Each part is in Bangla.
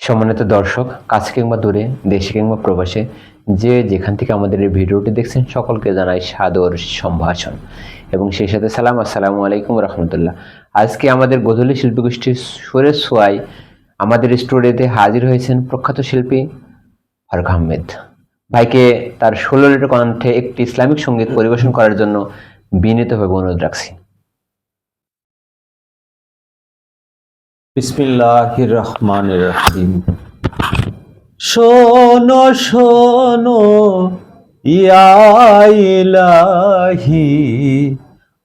সম্মানিত দর্শক, কাছে কিংবা দূরে, দেশে কিংবা প্রবাসে, যে যেখান থেকে আমাদের এই ভিডিওটি দেখছেন সকলকে জানাই সাদর সম্ভাষণ এবং সেই সাথে সালাম। আসসালামু আলাইকুম রহমতুল্লাহ। আজকে আমাদের গোধূলি শিল্পীগোষ্ঠীর সুরের ছোঁয়ায় আমাদের স্টুডিওতে হাজির হয়েছেন প্রখ্যাত শিল্পী ফারুক আহমেদ। ভাইকে তার 16 লিটার কণ্ঠে একটি ইসলামিক সঙ্গীত পরিবেশন করার জন্য বিনীতভাবে অনুরোধ রাখছি। বিসমিল্লাহির রহমানির রহিম। শোনো শোনো ইয়া ইলাহি,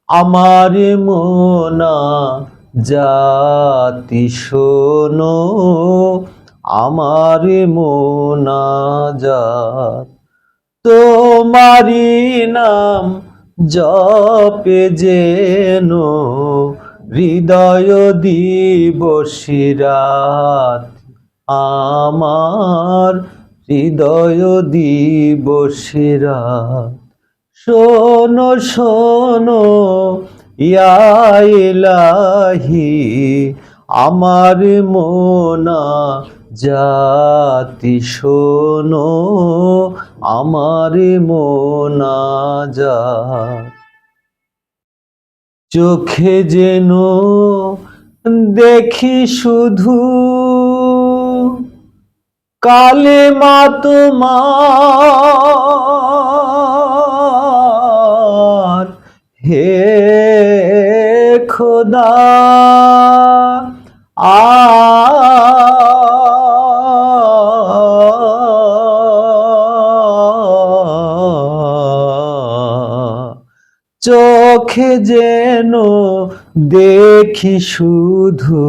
আমার মোনা জাতি শোনো, আমার মোনা জাত। তোমারি নাম জপে যেন হৃদয় দিবসী রাত, আমার হৃদয় দিবসী রাত। শোনো শোনো ইয়া ইলাহি, আমার মোনা জাতি শোনো, আমার মোনা জাত। চোখে যেন দেখি শুধু কালেমা তোমার, হে খোদা চোখে যেন দেখি শুধু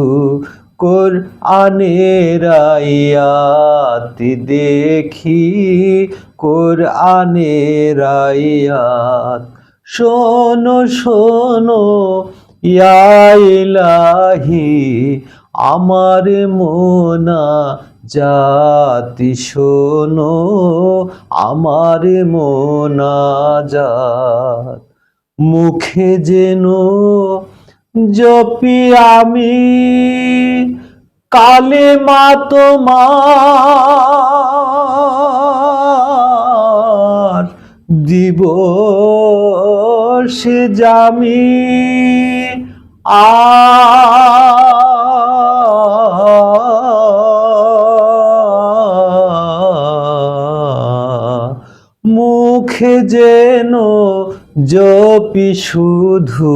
কোরআনের আয়াত, দেখি কোরআনের আয়াত। শোনো শোনো ইয়া ইলাহি, আমার মোনা জাতি শোনো, আমার মোনা জাত। মুখে যেন জপি আমি কালেমা তোমার, দিবসে জামি মুখে যেন জপি শুধু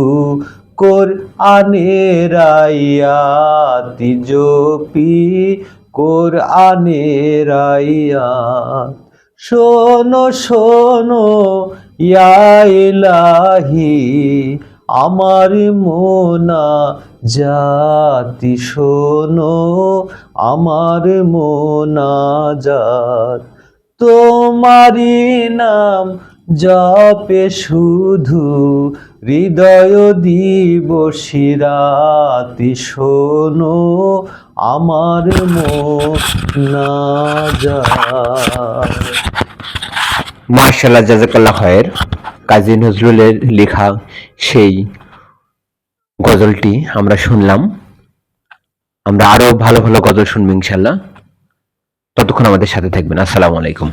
কোরআনের আয়াত, জপি কোরআনের আয়াত। শোনো শোনো ইয়া ইলাহি, আমার মোনা জাতি শোনো, আমার মোনা জাত। তোমারি নাম জপে শুধু হৃদয় দিবসী রাত, শোনো, আমার মোনা জাত। মাশাআল্লাহ, জাযাকাল্লাহ খায়ের। কাজী নজরুলের লেখা সেই গজলটি আমরা শুনলাম। আমরা আরো ভালো ভালো গজল শুনবো ইনশাআল্লাহ। ততক্ষণ আমাদের সাথে থাকবেন। আসসালামু আলাইকুম।